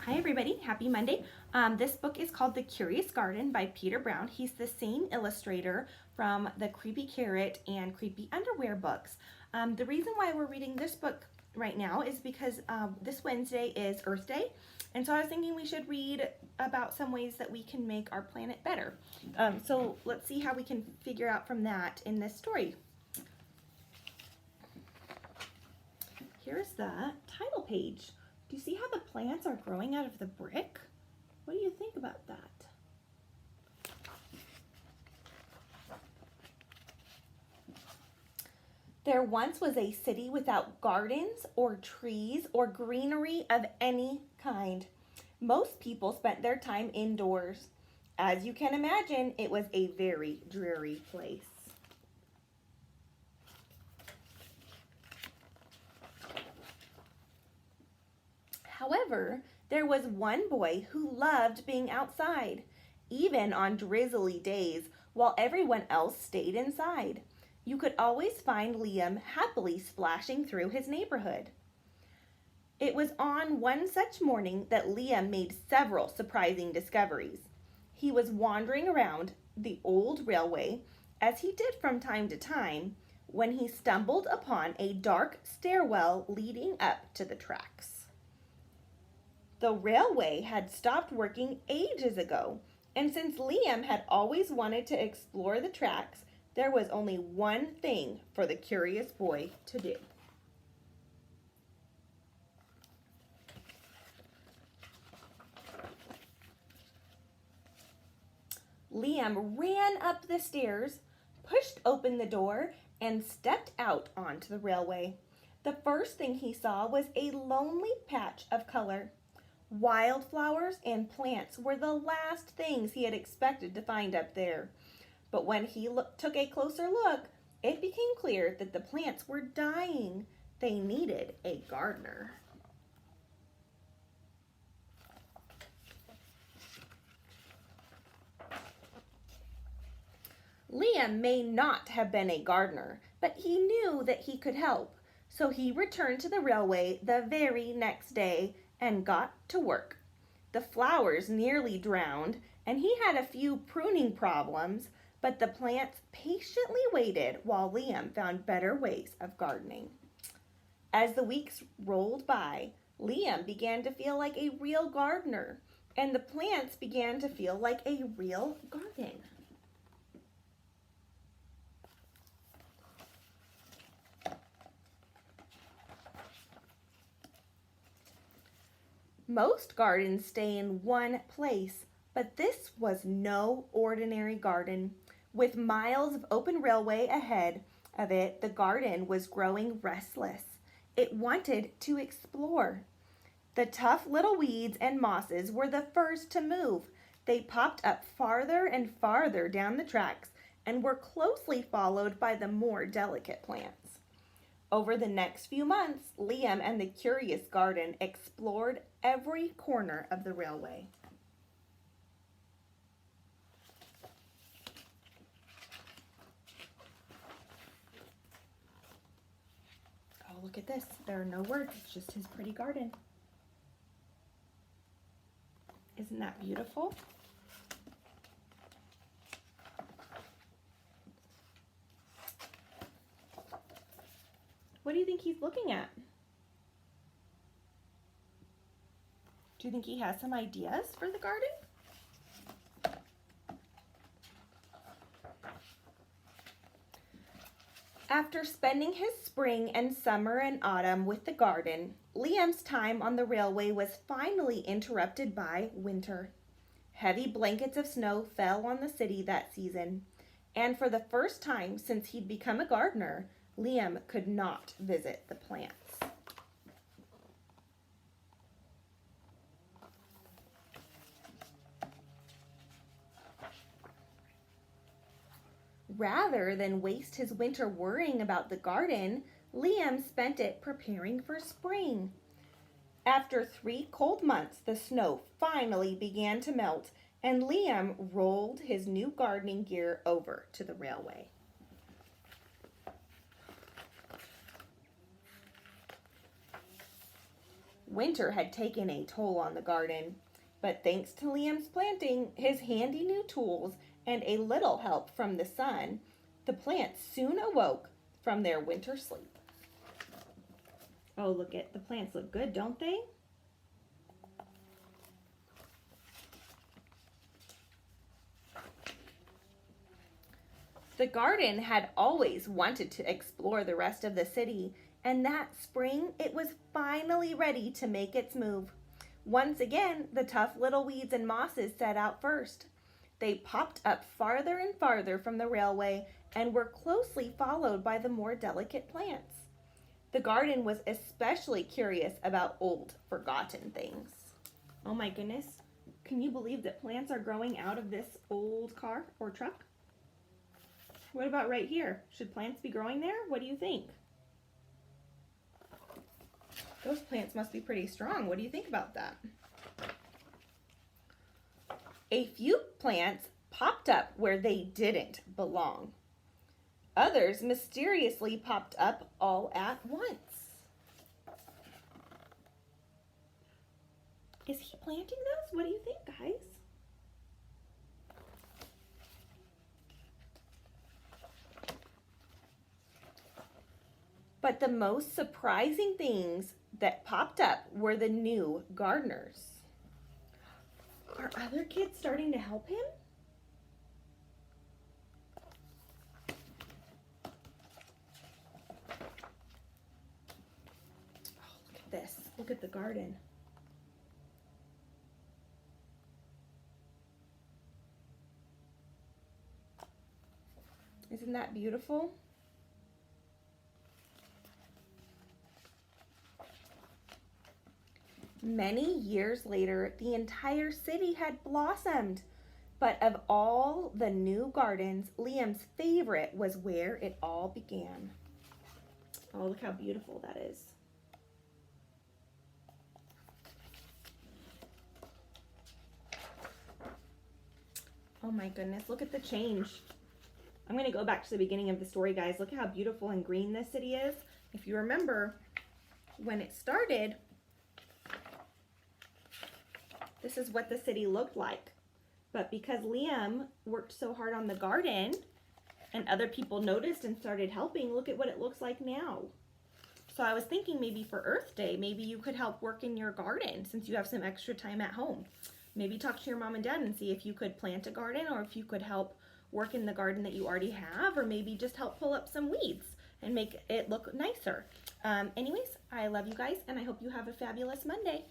Hi everybody, happy Monday. This book is called The Curious Garden by Peter Brown. He's the same illustrator from the Creepy Carrot and Creepy Underwear books. The reason why we're reading this book right now is because this Wednesday is Earth Day, and so I was thinking we should read about some ways that we can make our planet better. So let's see how we can figure out from that in this story. Here's the title page. Do you see how the plants are growing out of the brick? What do you think about that? There once was a city without gardens or trees or greenery of any kind. Most people spent their time indoors. As you can imagine, it was a very dreary place. However, there was one boy who loved being outside, even on drizzly days while everyone else stayed inside. You could always find Liam happily splashing through his neighborhood. It was on one such morning that Liam made several surprising discoveries. He was wandering around the old railway, as he did from time to time, when he stumbled upon a dark stairwell leading up to the tracks. The railway had stopped working ages ago, and since Liam had always wanted to explore the tracks, there was only one thing for the curious boy to do. Liam ran up the stairs, pushed open the door, and stepped out onto the railway. The first thing he saw was a lonely patch of color. Wildflowers and plants were the last things he had expected to find up there. But when he took a closer look, it became clear that the plants were dying. They needed a gardener. Liam may not have been a gardener, but he knew that he could help. So he returned to the railway the very next day and got to work. The flowers nearly drowned, and he had a few pruning problems, but the plants patiently waited while Liam found better ways of gardening. As the weeks rolled by, Liam began to feel like a real gardener, and the plants began to feel like a real garden. Most gardens stay in one place, but this was no ordinary garden. With miles of open railway ahead of it, the garden was growing restless. It wanted to explore. The tough little weeds and mosses were the first to move. They popped up farther and farther down the tracks and were closely followed by the more delicate plants. Over the next few months, Liam and the Curious Garden explored every corner of the railway. Oh, look at this. There are no words. It's just his pretty garden. Isn't that beautiful? What do you think he's looking at? Do you think he has some ideas for the garden? After spending his spring and summer and autumn with the garden, Liam's time on the railway was finally interrupted by winter. Heavy blankets of snow fell on the city that season, and for the first time since he'd become a gardener, Liam could not visit the plants. Rather than waste his winter worrying about the garden, Liam spent it preparing for spring. After 3 cold months, the snow finally began to melt, and Liam rolled his new gardening gear over to the railway. Winter had taken a toll on the garden, but thanks to Liam's planting, his handy new tools, and a little help from the sun, the plants soon awoke from their winter sleep. Oh, look at the plants look good, don't they? The garden had always wanted to explore the rest of the city, and that spring it was finally ready to make its move. Once again, the tough little weeds and mosses set out first. They popped up farther and farther from the railway and were closely followed by the more delicate plants. The garden was especially curious about old, forgotten things. Oh my goodness, can you believe that plants are growing out of this old car or truck? What about right here? Should plants be growing there? What do you think? Those plants must be pretty strong. What do you think about that? A few plants popped up where they didn't belong. Others mysteriously popped up all at once. Is he planting those? What do you think, guys? But the most surprising things that popped up were the new gardeners. Are other kids starting to help him? Oh, look at this. Look at the garden. Isn't that beautiful? Many years later, the entire city had blossomed. But of all the new gardens, Liam's favorite was where it all began. Oh, look how beautiful that is. Oh my goodness, look at the change. I'm going to go back to the beginning of the story, guys. Look how beautiful and green this city is. If you remember, when it started, this is what the city looked like. But because Liam worked so hard on the garden and other people noticed and started helping, look at what it looks like now. So I was thinking maybe for Earth Day, maybe you could help work in your garden since you have some extra time at home. Maybe talk to your mom and dad and see if you could plant a garden or if you could help work in the garden that you already have, or maybe just help pull up some weeds and make it look nicer. Anyways, I love you guys and I hope you have a fabulous Monday.